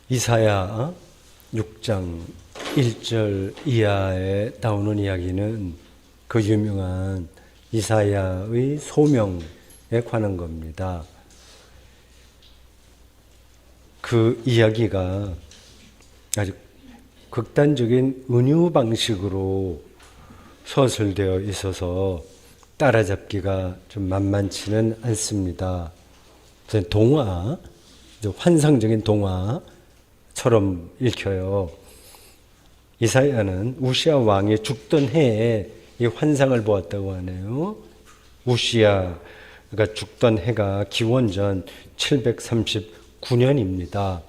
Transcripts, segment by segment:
이사야 6장 1절 이하에 나오는 이야기는 그 유명한 이사야의 소명에 관한 겁니다. 그 이야기가 아주 극단적인 은유 방식으로 서술되어 있어서 따라잡기가 좀 만만치는 않습니다. 동화, 환상적인 동화처럼 읽혀요. 이사야는 우시야 왕이 죽던 해에 이 환상을 보았다고 하네요. 우시야가 죽던 해가 기원전 739년입니다.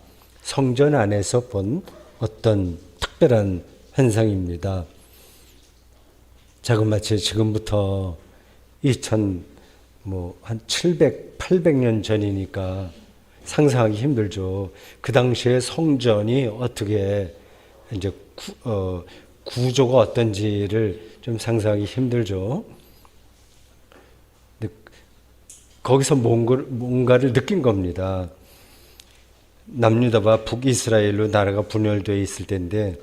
성전 안에서 본 어떤 특별한 환상입니다. 자그마치 지금부터 한 700, 800년 전이니까 상상하기 힘들죠. 그 당시에 성전이 어떻게 이제 구조가 어떤지를 좀 상상하기 힘들죠. 근데 거기서 뭔가를 느낀 겁니다. 남유다와 북이스라엘로 나라가 분열되어 있을 때인데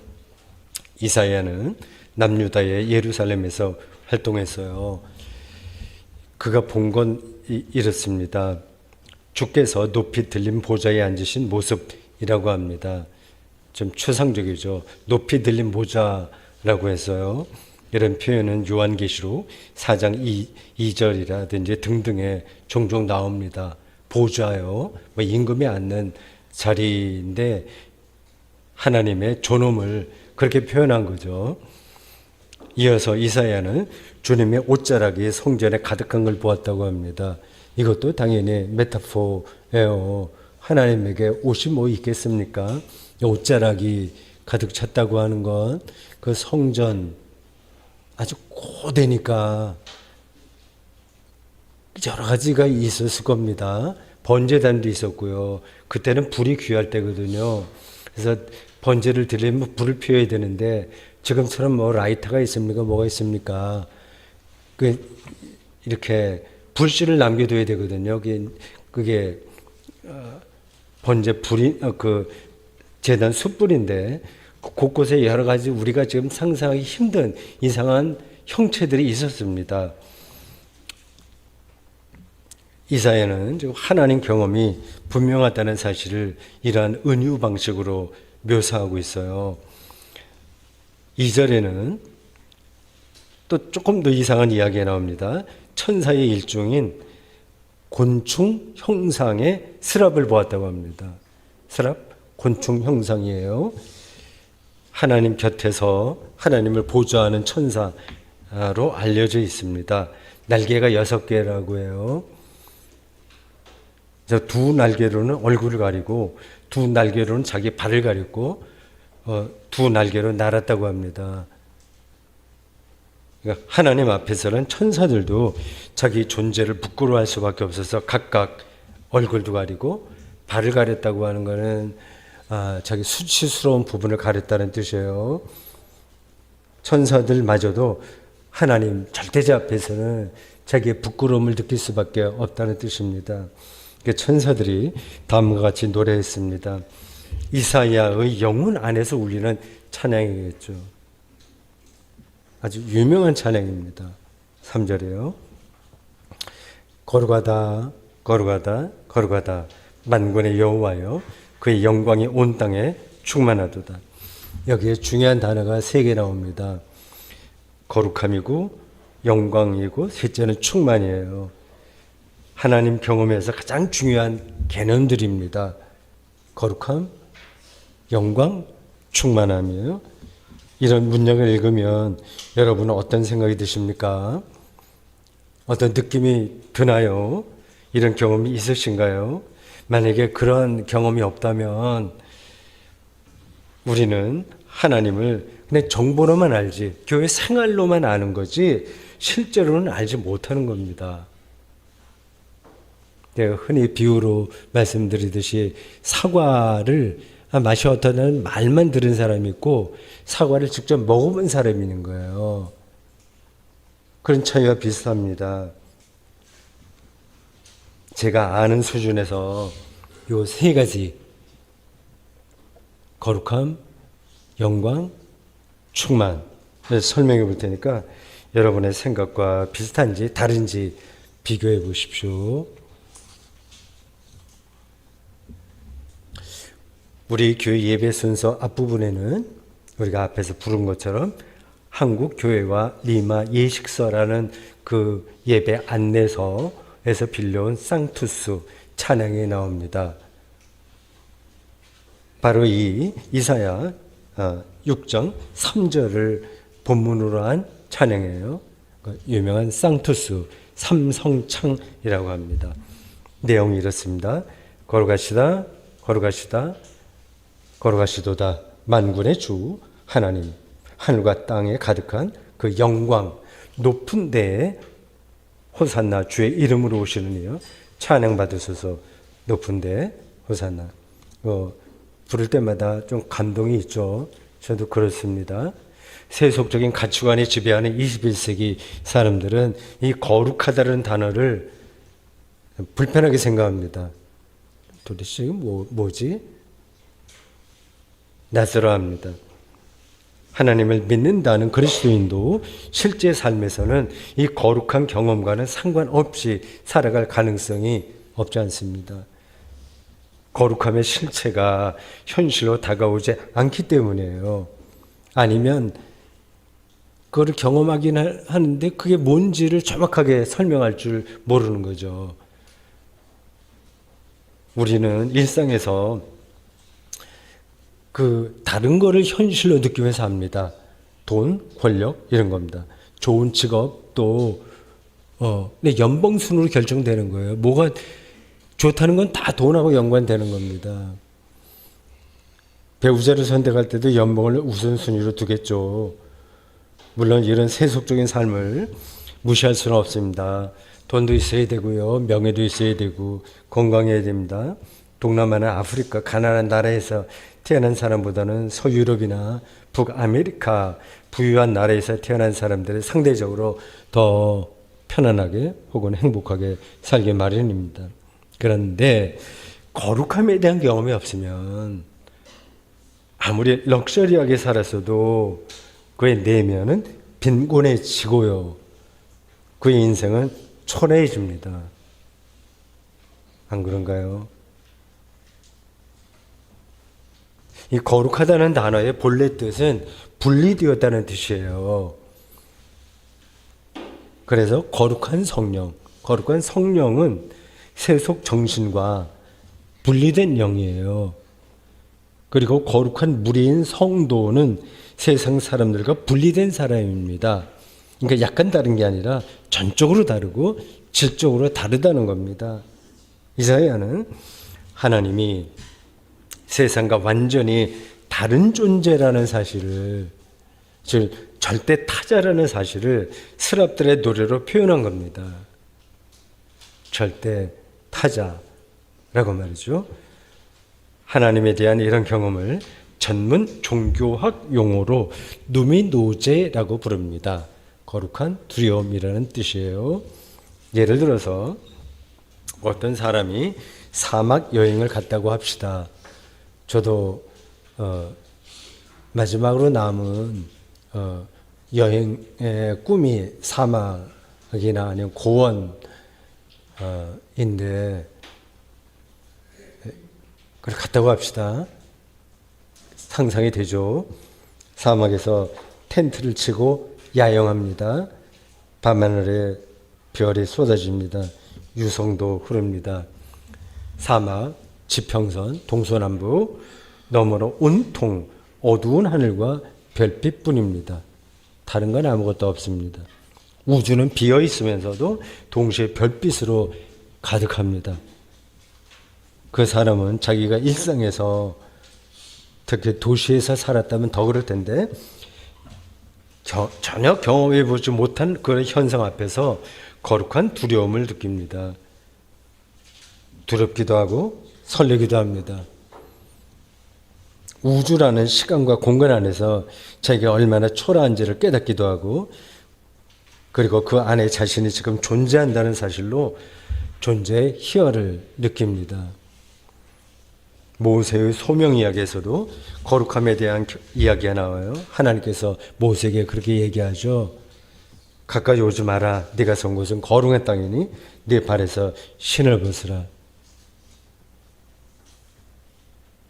이사야는 남유다의 예루살렘에서 활동했어요. 그가 본 건 이렇습니다. 주께서 높이 들린 보좌에 앉으신 모습이라고 합니다. 좀 추상적이죠. 높이 들린 보좌라고 했어요. 이런 표현은 요한계시록 4장 2절이라든지 등등에 종종 나옵니다. 보좌요. 임금이 앉는 자리인데 하나님의 존엄을 그렇게 표현한 거죠. 이어서 이사야는 주님의 옷자락이 성전에 가득한 걸 보았다고 합니다. 이것도 당연히 메타포예요. 하나님에게 옷이 뭐 있겠습니까? 옷자락이 가득 찼다고 하는 건 그 성전 아주 고되니까 여러 가지가 있었을 겁니다. 번제단도 있었고요. 그때는 불이 귀할 때거든요. 그래서 번제를 드리려면 불을 피워야 되는데 지금처럼 뭐 라이터가 있습니까? 뭐가 있습니까? 이렇게 불씨를 남겨둬야 되거든요. 그게 번제 불이 제단 숯불인데 곳곳에 여러 가지 우리가 지금 상상하기 힘든 이상한 형체들이 있었습니다. 이사야는 하나님 경험이 분명하다는 사실을 이러한 은유 방식으로 묘사하고 있어요. 2절에는 또 조금 더 이상한 이야기가 나옵니다. 천사의 일종인 곤충 형상의 스랍을 보았다고 합니다. 스랍? 곤충 형상이에요. 하나님 곁에서 하나님을 보좌하는 천사로 알려져 있습니다. 날개가 6개라고 해요. 두 날개로는 얼굴을 가리고 두 날개로는 자기 발을 가렸고 두 날개로 날았다고 합니다. 그러니까 하나님 앞에서는 천사들도 자기 존재를 부끄러워할 수밖에 없어서 각각 얼굴도 가리고 발을 가렸다고 하는 것은 자기 수치스러운 부분을 가렸다는 뜻이에요. 천사들마저도 하나님 절대자 앞에서는 자기의 부끄러움을 느낄 수밖에 없다는 뜻입니다. 천사들이 다음과 같이 노래했습니다. 이사야의 영혼 안에서 울리는 찬양이겠죠. 아주 유명한 찬양입니다. 3절이에요. 거룩하다 거룩하다 거룩하다 만군의 여호와여 그의 영광이 온 땅에 충만하도다. 여기에 중요한 단어가 3개 나옵니다. 거룩함이고 영광이고 셋째는 충만이에요. 하나님 경험에서 가장 중요한 개념들입니다. 거룩함, 영광, 충만함이에요. 이런 문맥을 읽으면 여러분은 어떤 생각이 드십니까? 어떤 느낌이 드나요? 이런 경험이 있으신가요? 만약에 그런 경험이 없다면 우리는 하나님을 그냥 정보로만 알지 교회 생활로만 아는 거지 실제로는 알지 못하는 겁니다. 내가 흔히 비유로 말씀드리듯이 사과를 맛이 어떠냐는 말만 들은 사람이 있고 사과를 직접 먹어본 사람이 있는 거예요. 그런 차이와 비슷합니다. 제가 아는 수준에서 요 3가지 거룩함, 영광, 충만. 설명해 볼 테니까 여러분의 생각과 비슷한지 다른지 비교해 보십시오. 우리 교회 예배 순서 앞부분에는 우리가 앞에서 부른 것처럼 한국 교회와 리마 예식서라는 그 예배 안내서에서 빌려온 상투스 찬양이 나옵니다. 바로 이 이사야 6장 3절을 본문으로 한 찬양이에요. 유명한 상투스 삼성창이라고 합니다. 내용이 이렇습니다. 걸어가시다 걸어가시다 걸어가시도다 만군의 주 하나님, 하늘과 땅에 가득한 그 영광 높은 데에 호산나, 주의 이름으로 오시는 이여 찬양 받으소서. 높은 데에 호산나. 부를 때마다 좀 감동이 있죠. 저도 그렇습니다. 세속적인 가치관이 지배하는 21세기 사람들은 이 거룩하다는 단어를 불편하게 생각합니다. 도대체 뭐지? 낯설어합니다. 하나님을 믿는다는 그리스도인도 실제 삶에서는 이 거룩한 경험과는 상관없이 살아갈 가능성이 없지 않습니다. 거룩함의 실체가 현실로 다가오지 않기 때문이에요. 아니면 그거를 경험하긴 하는데 그게 뭔지를 정확하게 설명할 줄 모르는 거죠. 우리는 일상에서 그 다른 거를 현실로 느끼면서 합니다. 돈, 권력 이런 겁니다. 좋은 직업도 근데 연봉순으로 결정되는 거예요. 뭐가 좋다는 건 다 돈하고 연관되는 겁니다. 배우자를 선택할 때도 연봉을 우선순위로 두겠죠. 물론 이런 세속적인 삶을 무시할 수는 없습니다. 돈도 있어야 되고요. 명예도 있어야 되고 건강해야 됩니다. 동남아나 아프리카 가난한 나라에서 태어난 사람보다는 서유럽이나 북아메리카 부유한 나라에서 태어난 사람들이 상대적으로 더 편안하게 혹은 행복하게 살기 마련입니다. 그런데 거룩함에 대한 경험이 없으면 아무리 럭셔리하게 살았어도 그의 내면은 빈곤해지고요. 그의 인생은 초라해집니다. 안 그런가요? 이 거룩하다는 단어의 본래 뜻은 분리되었다는 뜻이에요. 그래서 거룩한 성령은 세속 정신과 분리된 영이에요. 그리고 거룩한 무리인 성도는 세상 사람들과 분리된 사람입니다. 그러니까 약간 다른 게 아니라 전적으로 다르고 질적으로 다르다는 겁니다. 이사야는 하나님이 세상과 완전히 다른 존재라는 사실을, 즉 절대 타자라는 사실을 스랍들의 노래로 표현한 겁니다. 절대 타자라고 말이죠. 하나님에 대한 이런 경험을 전문 종교학 용어로 누미노제라고 부릅니다. 거룩한 두려움이라는 뜻이에요. 예를 들어서 어떤 사람이 사막 여행을 갔다고 합시다. 저도 마지막으로 남은 여행의 꿈이 사막이나 아니면 고원인데 그걸 갔다고 합시다. 상상이 되죠. 사막에서 텐트를 치고 야영합니다. 밤하늘에 별이 쏟아집니다. 유성도 흐릅니다. 사막, 지평선, 동서남북 너머로 온통 어두운 하늘과 별빛뿐입니다. 다른 건 아무것도 없습니다. 우주는 비어 있으면서도 동시에 별빛으로 가득합니다. 그 사람은 자기가 일상에서 특히 도시에서 살았다면 더 그럴 텐데 전혀 경험해 보지 못한 그런 현상 앞에서 거룩한 두려움을 느낍니다. 두렵기도 하고 설레기도 합니다. 우주라는 시간과 공간 안에서 자기가 얼마나 초라한지를 깨닫기도 하고 그리고 그 안에 자신이 지금 존재한다는 사실로 존재의 희열을 느낍니다. 모세의 소명 이야기에서도 거룩함에 대한 이야기가 나와요. 하나님께서 모세에게 그렇게 얘기하죠. 가까이 오지 마라. 네가 선 곳은 거룩한 땅이니 네 발에서 신을 벗으라.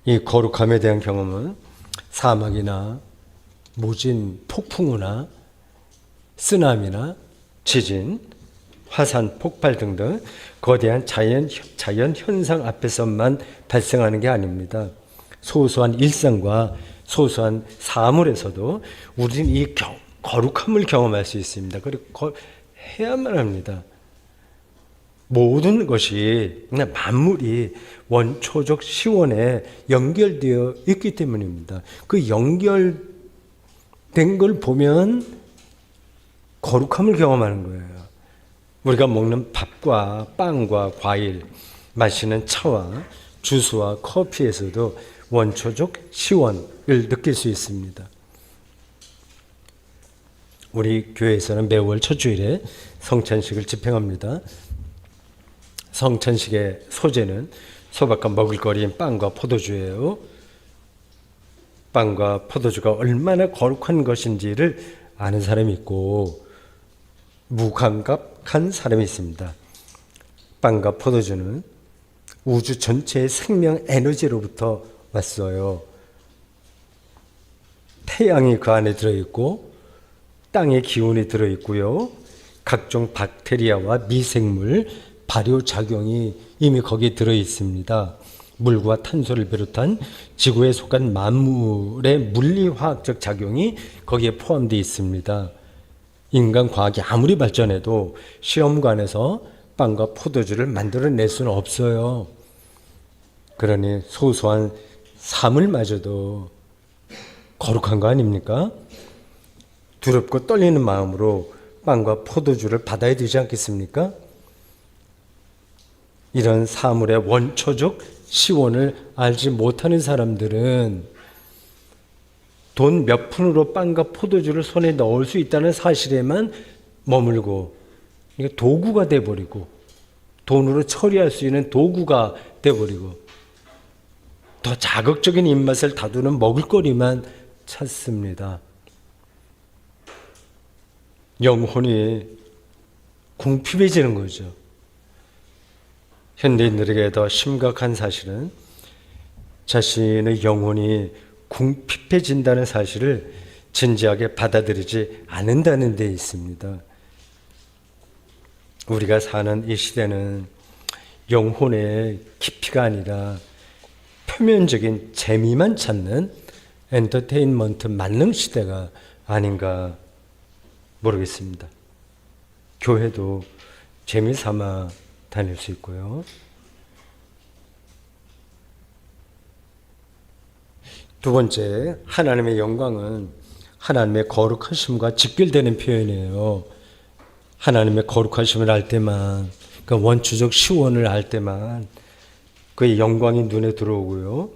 이 거룩함에 대한 경험은 사막이나 모진 폭풍우나 쓰나미나 지진, 화산, 폭발 등등 거대한 자연 현상 앞에서만 발생하는 게 아닙니다. 소소한 일상과 소소한 사물에서도 우리는 이 거룩함을 경험할 수 있습니다. 그리고 해야만 합니다. 모든 것이, 만물이 원초적 시원에 연결되어 있기 때문입니다. 그 연결된 걸 보면 거룩함을 경험하는 거예요. 우리가 먹는 밥과 빵과 과일, 마시는 차와 주스와 커피에서도 원초적 시원을 느낄 수 있습니다. 우리 교회에서는 매월 첫 주일에 성찬식을 집행합니다. 성찬식의 소재는 소박한 먹을거리인 빵과 포도주예요. 빵과 포도주가 얼마나 거룩한 것인지를 아는 사람이 있고 무감각한 사람이 있습니다. 빵과 포도주는 우주 전체의 생명 에너지로부터 왔어요. 태양이 그 안에 들어있고 땅의 기운이 들어있고요. 각종 박테리아와 미생물, 발효작용이 이미 거기에 들어있습니다. 물과 탄소를 비롯한 지구에 속한 만물의 물리화학적 작용이 거기에 포함되어 있습니다. 인간 과학이 아무리 발전해도 시험관에서 빵과 포도주를 만들어낼 수는 없어요. 그러니 소소한 사물마저도 거룩한 거 아닙니까? 두렵고 떨리는 마음으로 빵과 포도주를 받아야 되지 않겠습니까? 이런 사물의 원초적 시원을 알지 못하는 사람들은 돈 몇 푼으로 빵과 포도주를 손에 넣을 수 있다는 사실에만 머물고 도구가 돼버리고 돈으로 처리할 수 있는 도구가 돼버리고 더 자극적인 입맛을 다루는 먹을거리만 찾습니다. 영혼이 궁핍해지는 거죠. 현대인들에게 더 심각한 사실은 자신의 영혼이 궁핍해진다는 사실을 진지하게 받아들이지 않는다는 데 있습니다. 우리가 사는 이 시대는 영혼의 깊이가 아니라 표면적인 재미만 찾는 엔터테인먼트 만능 시대가 아닌가 모르겠습니다. 교회도 재미삼아 다닐 수 있고요. 두 번째, 하나님의 영광은 하나님의 거룩하심과 직결되는 표현이에요. 하나님의 거룩하심을 알 때만, 그 원초적 시원을 알 때만 그의 영광이 눈에 들어오고요.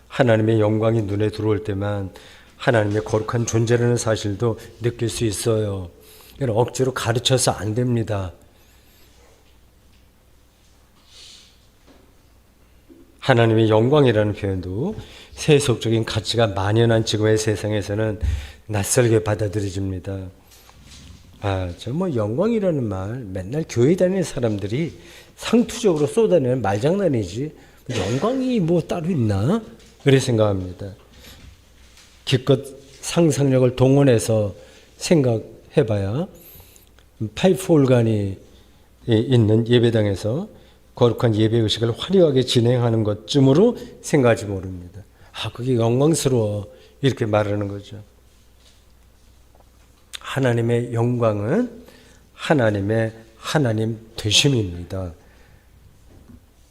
하나님의 영광이 눈에 들어올 때만 하나님의 거룩한 존재라는 사실도 느낄 수 있어요. 이건 억지로 가르쳐서 안 됩니다. 하나님의 영광이라는 표현도 세속적인 가치가 만연한 지금의 세상에서는 낯설게 받아들여집니다. 영광이라는 말 맨날 교회 다니는 사람들이 상투적으로 쏟아내는 말장난이지 영광이 따로 있나? 그렇게 생각합니다. 기껏 상상력을 동원해서 생각해봐야 파이프 올간이 있는 예배당에서 거룩한 예배의식을 화려하게 진행하는 것쯤으로 생각하지 모릅니다. 그게 영광스러워 이렇게 말하는 거죠. 하나님의 영광은 하나님의 하나님 되심입니다.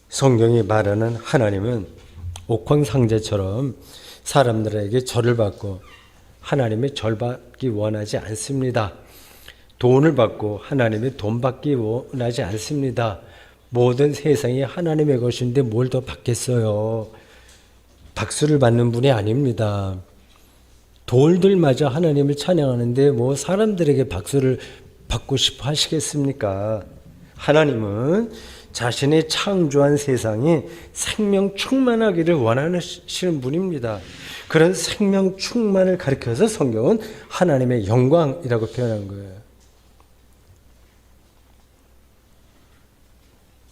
성경이 말하는 하나님은 옥황상제처럼 사람들에게 절을 받고 하나님의 절 받기 원하지 않습니다. 돈을 받고 하나님의 돈 받기 원하지 않습니다. 모든 세상이 하나님의 것인데 뭘 더 받겠어요. 박수를 받는 분이 아닙니다. 돌들마저 하나님을 찬양하는데 사람들에게 박수를 받고 싶어 하시겠습니까? 하나님은 자신이 창조한 세상이 생명 충만하기를 원하시는 분입니다. 그런 생명 충만을 가리켜서 성경은 하나님의 영광이라고 표현한 거예요.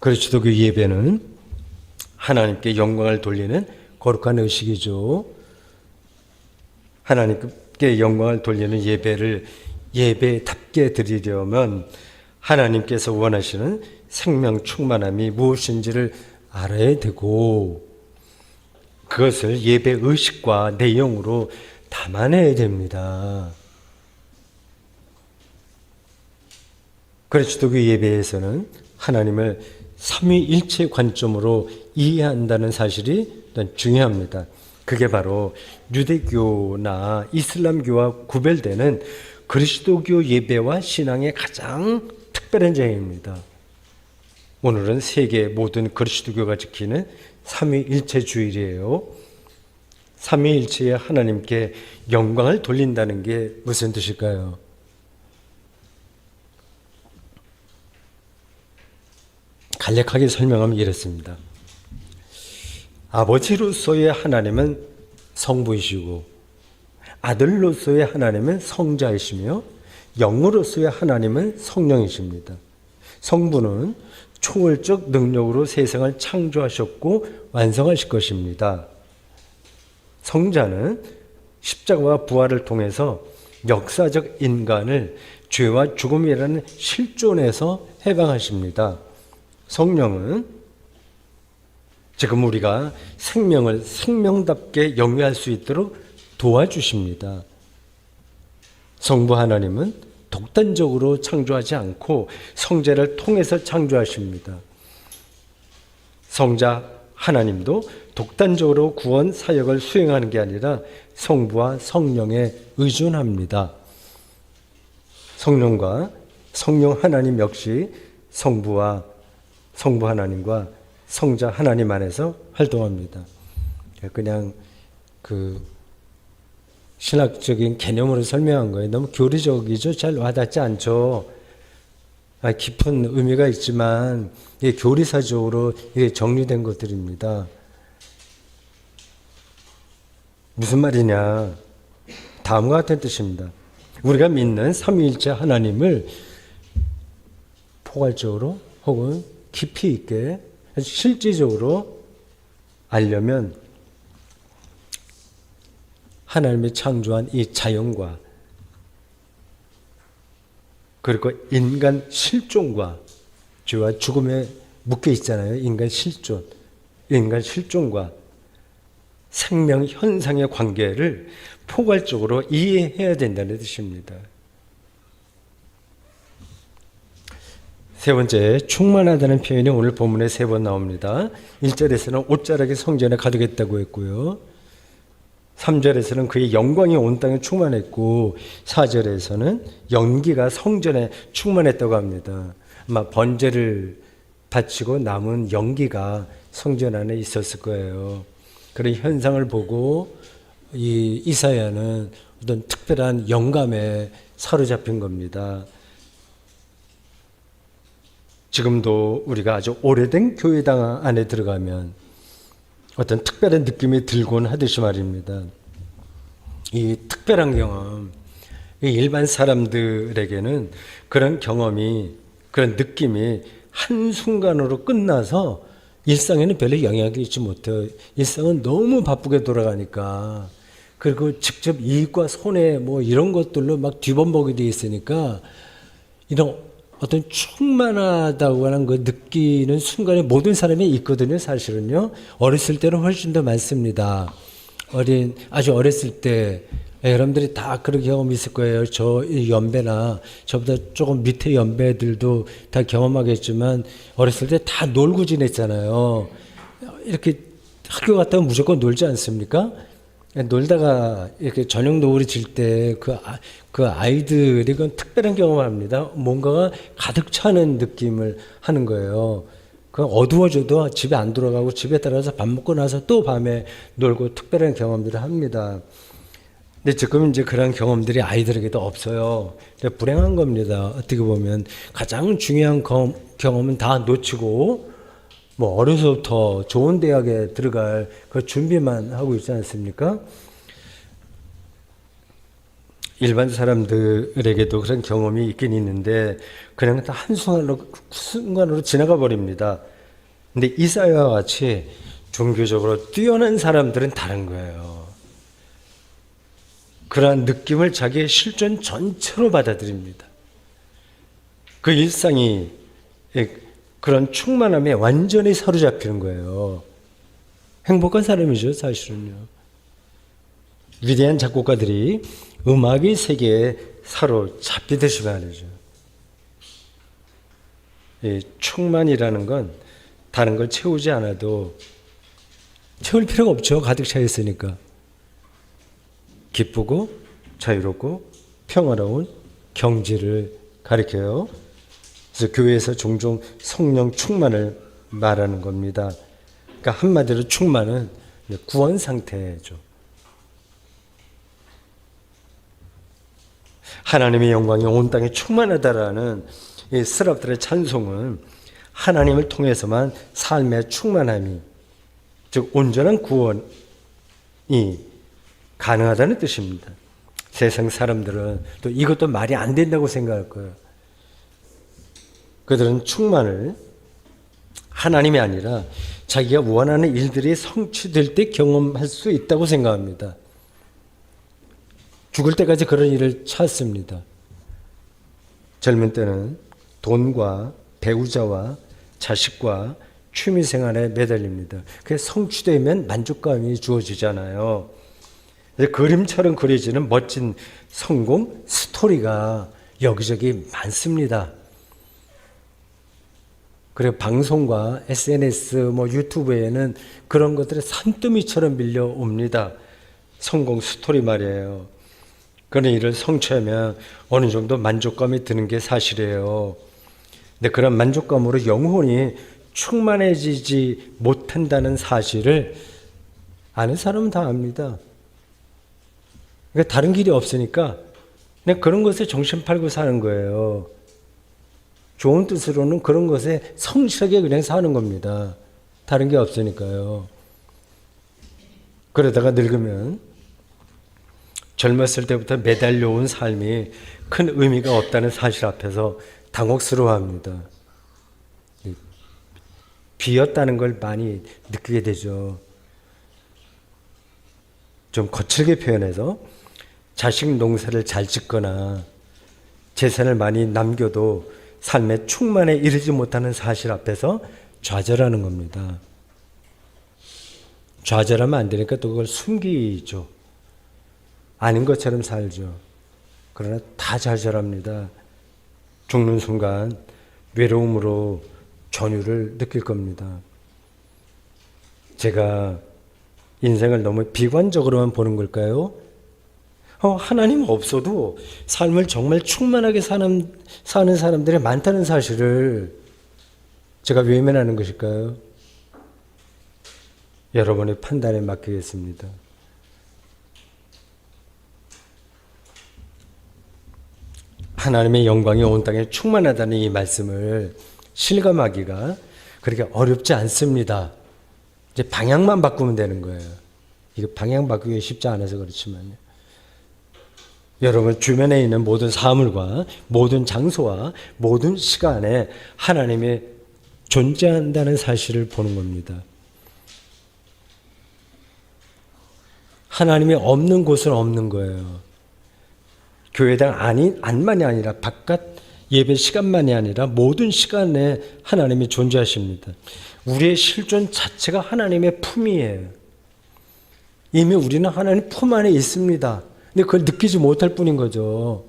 그리스도교 예배는 하나님께 영광을 돌리는 거룩한 의식이죠. 하나님께 영광을 돌리는 예배를 예배답게 드리려면 하나님께서 원하시는 생명 충만함이 무엇인지를 알아야 되고 그것을 예배 의식과 내용으로 담아내야 됩니다. 그리스도교 예배에서는 하나님을 삼위일체 관점으로 이해한다는 사실이 중요합니다. 그게 바로 유대교나 이슬람교와 구별되는 그리스도교 예배와 신앙의 가장 특별한 점입니다. 오늘은 세계 모든 그리스도교가 지키는 삼위일체 주일이에요. 삼위일체의 하나님께 영광을 돌린다는 게 무슨 뜻일까요? 간략하게 설명하면 이렇습니다. 아버지로서의 하나님은 성부이시고 아들로서의 하나님은 성자이시며 영으로서의 하나님은 성령이십니다. 성부는 초월적 능력으로 세상을 창조하셨고 완성하실 것입니다. 성자는 십자가와 부활을 통해서 역사적 인간을 죄와 죽음이라는 실존에서 해방하십니다. 성령은 지금 우리가 생명을 생명답게 영위할 수 있도록 도와주십니다. 성부 하나님은 독단적으로 창조하지 않고 성자를 통해서 창조하십니다. 성자 하나님도 독단적으로 구원 사역을 수행하는 게 아니라 성부와 성령에 의존합니다. 성령과 성령 하나님 역시 성부 하나님과 성자 하나님 안에서 활동합니다. 그냥 신학적인 개념으로 설명한 거예요. 너무 교리적이죠. 잘 와닿지 않죠. 깊은 의미가 있지만 이게 교리사적으로 이게 정리된 것들입니다. 무슨 말이냐? 다음과 같은 뜻입니다. 우리가 믿는 삼위일체 하나님을 포괄적으로 혹은 깊이 있게 실질적으로 알려면 하나님이 창조한 이 자연과 그리고 인간 실존과 죄와 죽음에 묶여 있잖아요. 인간 실존과 생명 현상의 관계를 포괄적으로 이해해야 된다는 뜻입니다. 세 번째, 충만하다는 표현이 오늘 본문에 3번 나옵니다. 1절에서는 옷자락이 성전에 가득했다고 했고요. 3절에서는 그의 영광이 온 땅에 충만했고 4절에서는 연기가 성전에 충만했다고 합니다. 아마 번제를 바치고 남은 연기가 성전 안에 있었을 거예요. 그런 현상을 보고 이 이사야는 어떤 특별한 영감에 사로잡힌 겁니다. 지금도 우리가 아주 오래된 교회당 안에 들어가면 어떤 특별한 느낌이 들곤 하듯이 말입니다. 이 특별한 경험, 일반 사람들에게는 그런 경험이, 그런 느낌이 한순간으로 끝나서 일상에는 별로 영향이 있지 못해요. 일상은 너무 바쁘게 돌아가니까. 그리고 직접 이익과 손해 이런 것들로 막 뒤범벅이 되어 있으니까 이런 어떤 충만하다고 하는 그 느끼는 순간에 모든 사람이 있거든요. 사실은요. 어렸을 때는 훨씬 더 많습니다. 아주 어렸을 때 여러분들이 다 그런 경험이 있을 거예요. 저 연배나 저보다 조금 밑에 연배들도 다 경험하겠지만 어렸을 때 다 놀고 지냈잖아요. 이렇게 학교 갔다 오면 무조건 놀지 않습니까? 놀다가 이렇게 저녁 노을이 질 때 그 아이들이 그건 특별한 경험을 합니다. 뭔가가 가득 차는 느낌을 하는 거예요. 그 어두워져도 집에 안 돌아가고 집에 따라서 밥 먹고 나서 또 밤에 놀고 특별한 경험들을 합니다. 근데 지금 이제 그런 경험들이 아이들에게도 없어요. 불행한 겁니다. 어떻게 보면 가장 중요한 경험은 다 놓치고 뭐 어려서부터 좋은 대학에 들어갈 그 준비만 하고 있지 않습니까? 일반 사람들에게도 그런 경험이 있긴 있는데 그냥 한순간으로 지나가 버립니다. 근데 이사야와 같이 종교적으로 뛰어난 사람들은 다른 거예요. 그러한 느낌을 자기의 실존 전체로 받아들입니다. 그 일상이 그런 충만함에 완전히 사로잡히는 거예요. 행복한 사람이죠, 사실은요. 위대한 작곡가들이 음악의 세계에 사로잡히듯이 말이죠. 이 충만이라는 건 다른 걸 채우지 않아도 채울 필요가 없죠. 가득 차 있으니까. 기쁘고 자유롭고 평화로운 경지를 가리켜요. 그래서 교회에서 종종 성령 충만을 말하는 겁니다. 그러니까 한마디로 충만은 구원 상태죠. 하나님의 영광이 온 땅에 충만하다라는 이 스랍들의 찬송은 하나님을 통해서만 삶의 충만함이, 즉 온전한 구원이 가능하다는 뜻입니다. 세상 사람들은 또 이것도 말이 안 된다고 생각할 거예요. 그들은 충만을 하나님이 아니라 자기가 원하는 일들이 성취될 때 경험할 수 있다고 생각합니다. 죽을 때까지 그런 일을 찾습니다. 젊은 때는 돈과 배우자와 자식과 취미생활에 매달립니다. 그게 성취되면 만족감이 주어지잖아요. 그림처럼 그려지는 멋진 성공 스토리가 여기저기 많습니다. 그리고 방송과 SNS, 유튜브에는 그런 것들이 산더미처럼 밀려옵니다. 성공 스토리 말이에요. 그런 일을 성취하면 어느 정도 만족감이 드는 게 사실이에요. 근데 그런 만족감으로 영혼이 충만해지지 못한다는 사실을 아는 사람은 다 압니다. 그러니까 다른 길이 없으니까 그냥 그런 것에 정신 팔고 사는 거예요. 좋은 뜻으로는 그런 것에 성실하게 그냥 사는 겁니다. 다른 게 없으니까요. 그러다가 늙으면 젊었을 때부터 매달려온 삶이 큰 의미가 없다는 사실 앞에서 당혹스러워합니다. 비었다는 걸 많이 느끼게 되죠. 좀 거칠게 표현해서 자식 농사를 잘 짓거나 재산을 많이 남겨도 삶의 충만에 이르지 못하는 사실 앞에서 좌절하는 겁니다. 좌절하면 안 되니까 또 그걸 숨기죠. 아닌 것처럼 살죠. 그러나 다 좌절합니다. 죽는 순간 외로움으로 전율을 느낄 겁니다. 제가 인생을 너무 비관적으로만 보는 걸까요? 하나님 없어도 삶을 정말 충만하게 사는 사람들이 많다는 사실을 제가 외면하는 것일까요? 여러분의 판단에 맡기겠습니다. 하나님의 영광이 온 땅에 충만하다는 이 말씀을 실감하기가 그렇게 어렵지 않습니다. 이제 방향만 바꾸면 되는 거예요. 이거 방향 바꾸기 쉽지 않아서 그렇지만요. 여러분 주변에 있는 모든 사물과 모든 장소와 모든 시간에 하나님이 존재한다는 사실을 보는 겁니다. 하나님이 없는 곳은 없는 거예요. 교회당 안만이 아니라 바깥 예배 시간만이 아니라 모든 시간에 하나님이 존재하십니다. 우리의 실존 자체가 하나님의 품이에요. 이미 우리는 하나님 품 안에 있습니다. 근데 그걸 느끼지 못할 뿐인 거죠.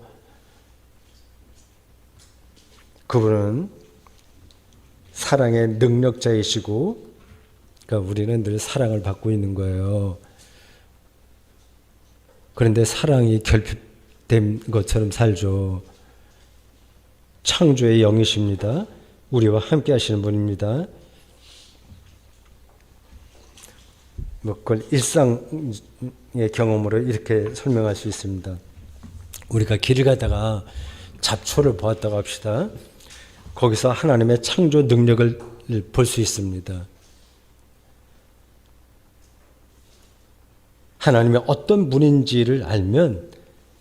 그분은 사랑의 능력자이시고, 그러니까 우리는 늘 사랑을 받고 있는 거예요. 그런데 사랑이 결핍된 것처럼 살죠. 창조의 영이십니다. 우리와 함께 하시는 분입니다. 그걸 일상의 경험으로 이렇게 설명할 수 있습니다. 우리가 길을 가다가 잡초를 보았다고 합시다. 거기서 하나님의 창조 능력을 볼 수 있습니다. 하나님이 어떤 분인지를 알면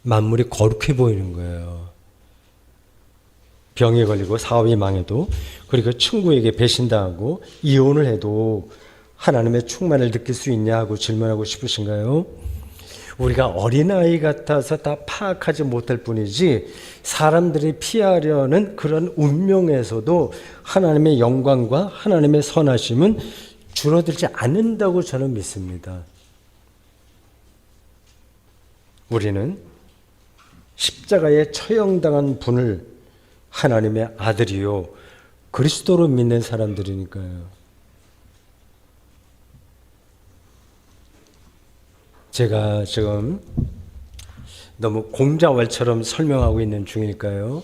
만물이 거룩해 보이는 거예요. 병에 걸리고 사업이 망해도, 그리고 친구에게 배신당하고 이혼을 해도 하나님의 충만을 느낄 수 있냐 하고 질문하고 싶으신가요? 우리가 어린아이 같아서 다 파악하지 못할 뿐이지 사람들이 피하려는 그런 운명에서도 하나님의 영광과 하나님의 선하심은 줄어들지 않는다고 저는 믿습니다. 우리는 십자가에 처형당한 분을 하나님의 아들이요 그리스도로 믿는 사람들이니까요. 제가 지금 너무 공자왈처럼 설명하고 있는 중이니까요.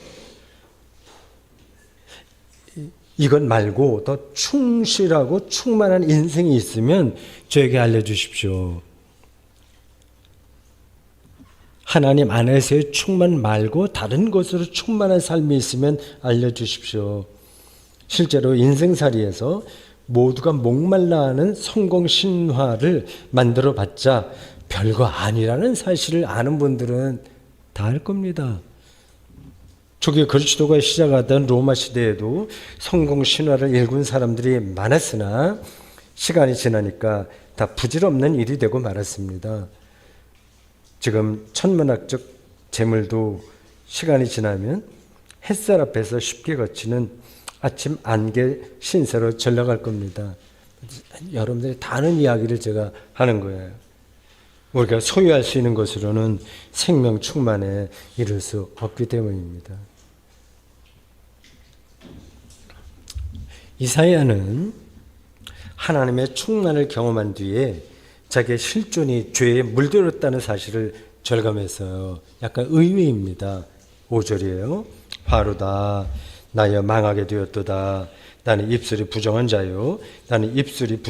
이것 말고 더 충실하고 충만한 인생이 있으면 저에게 알려주십시오. 하나님 안에서의 충만 말고 다른 것으로 충만한 삶이 있으면 알려주십시오. 실제로 인생살이에서 모두가 목말라하는 성공 신화를 만들어봤자 별거 아니라는 사실을 아는 분들은 다 알 겁니다. 초기 그리스도가 시작하던 로마 시대에도 성공 신화를 일군 사람들이 많았으나 시간이 지나니까 다 부질없는 일이 되고 말았습니다. 지금 천문학적 재물도 시간이 지나면 햇살 앞에서 쉽게 거치는 아침 안개 신세로 전락할 겁니다. 여러분들이 다 아는 이야기를 제가 하는 거예요. 우리가 소유할 수 있는 것으로는 생명 충만에 이룰 수 없기 때문입니다. 이사야는 하나님의 충만을 경험한 뒤에 자기의 실존이 죄에 물들었다는 사실을 절감했어요. 약간 의외입니다. 5절이에요. 화로다 나여 망하게 되었도다. 나는 입술이 부정한 자요 나는 입술이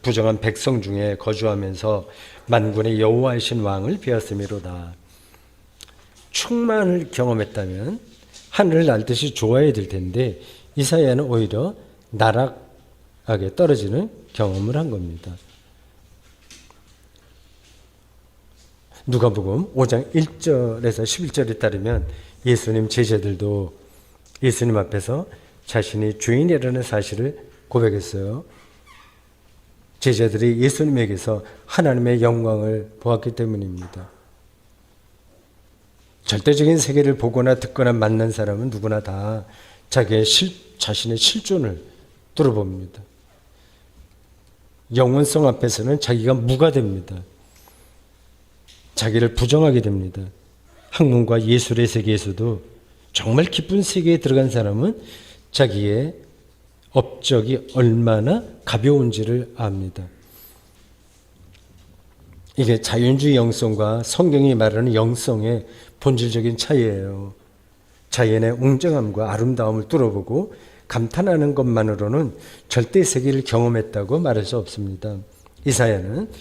부정한 백성 중에 거주하면서 만군의 여호와이신 왕을 배웠음이로다. 충만을 경험했다면 하늘을 날듯이 좋아야 될 텐데 이사야는 오히려 나락하게 떨어지는 경험을 한 겁니다. 누가복음 5장 1절에서 11절에 따르면 예수님 제자들도 예수님 앞에서 자신이 죄인이라는 사실을 고백했어요. 제자들이 예수님에게서 하나님의 영광을 보았기 때문입니다. 절대적인 세계를 보거나 듣거나 만난 사람은 누구나 다 자신의 실존을 뚫어봅니다. 영원성 앞에서는 자기가 무가 됩니다. 자기를 부정하게 됩니다. 학문과 예술의 세계에서도 정말 기쁜 세계에 들어간 사람은 자기의 업적이 얼마나 가벼운지를 압니다. 이게 자연주의 영성과 성경이 말하는 영성의 본질적인 차이예요. 자연의 웅장함과 아름다움을 뚫어보고 감탄하는 것만으로는 절대 세계를 경험했다고 말할 수 없습니다. 이사야는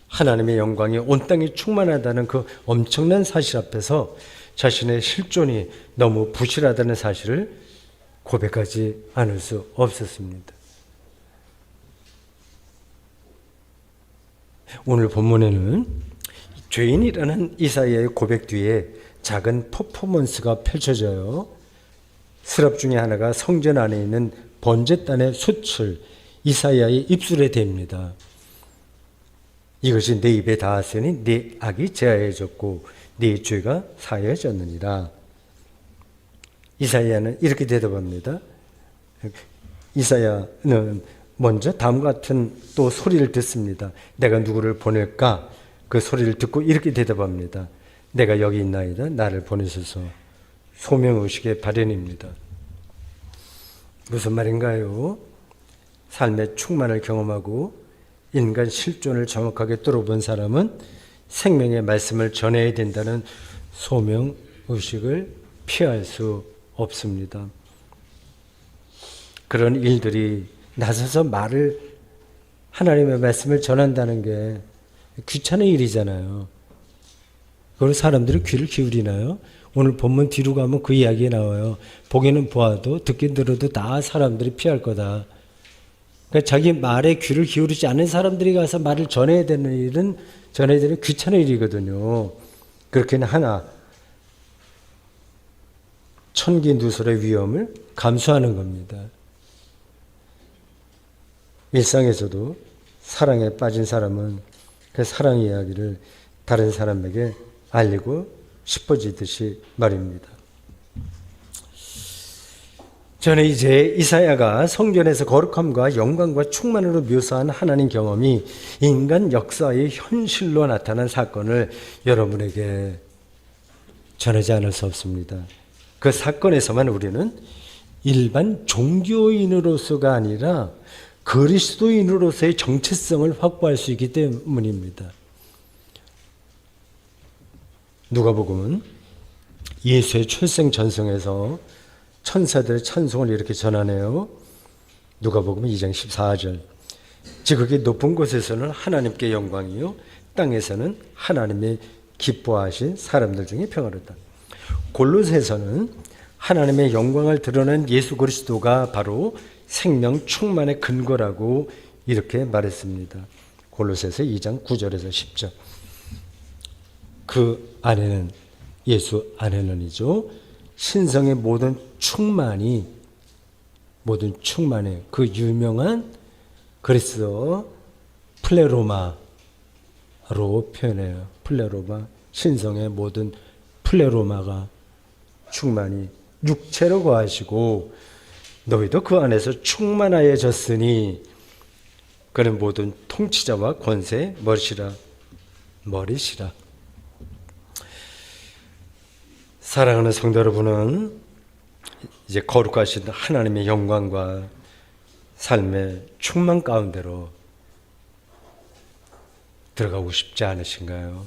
하나님의 영광이 온 땅이 충만하다는 그 엄청난 사실 앞에서 자신의 실존이 너무 부실하다는 사실을 고백하지 않을 수 없었습니다. 오늘 본문에는 죄인이라는 이사야의 고백 뒤에 작은 퍼포먼스가 펼쳐져요. 스랍 중에 하나가 성전 안에 있는 번제단의 숯을 이사야의 입술에 댑니다. 이것이 내 입에 닿았으니 내 악이 제하여졌고 내 죄가 사하여졌느니라. 이사야는 이렇게 대답합니다. 이사야는 먼저 다음과 같은 또 소리를 듣습니다. 내가 누구를 보낼까? 그 소리를 듣고 이렇게 대답합니다. 내가 여기 있나이다. 나를 보내소서. 소명의식의 발현입니다. 무슨 말인가요? 삶의 충만을 경험하고 인간 실존을 정확하게 뚫어본 사람은 생명의 말씀을 전해야 된다는 소명의식을 피할 수 없습니다. 그런 일들이 나서서 하나님의 말씀을 전한다는 게 귀찮은 일이잖아요. 그걸 사람들이 귀를 기울이나요? 오늘 본문 뒤로 가면 그 이야기가 나와요. 보기는 보아도 듣긴 들어도 다 사람들이 피할 거다. 그러니까 자기 말에 귀를 기울이지 않는 사람들이 가서 말을 전해야 되는 일은 전해야 되는 귀찮은 일이거든요. 그렇게는 하나 천기 누설의 위험을 감수하는 겁니다. 일상에서도 사랑에 빠진 사람은 그 사랑 이야기를 다른 사람에게 알리고 싶어지듯이 말입니다. 저는 이제 이사야가 성전에서 거룩함과 영광과 충만으로 묘사한 하나님 경험이 인간 역사의 현실로 나타난 사건을 여러분에게 전하지 않을 수 없습니다. 그 사건에서만 우리는 일반 종교인으로서가 아니라 그리스도인으로서의 정체성을 확보할 수 있기 때문입니다. 누가복음은 예수의 출생 전승에서 천사들의 찬송을 이렇게 전하네요. 누가복음 2장 14절. 지극히 높은 곳에서는 하나님께 영광이요 땅에서는 하나님의 기뻐하신 사람들 중에 평화롭다. 골로새서는 하나님의 영광을 드러낸 예수 그리스도가 바로 생명 충만의 근거라고 이렇게 말했습니다. 골로새서 2장 9절에서 10절. 그 안에는 예수 안에는이죠. 신성의 모든 충만이 그 유명한 그리스어 플레로마로 표현해요. 플레로마, 신성의 모든 플레로마가 충만히 육체로 거하시고 너희도 그 안에서 충만하여졌으니 그는 모든 통치자와 권세 머리시라. 사랑하는 성도 여러분은 이제 거룩하신 하나님의 영광과 삶의 충만 가운데로 들어가고 싶지 않으신가요?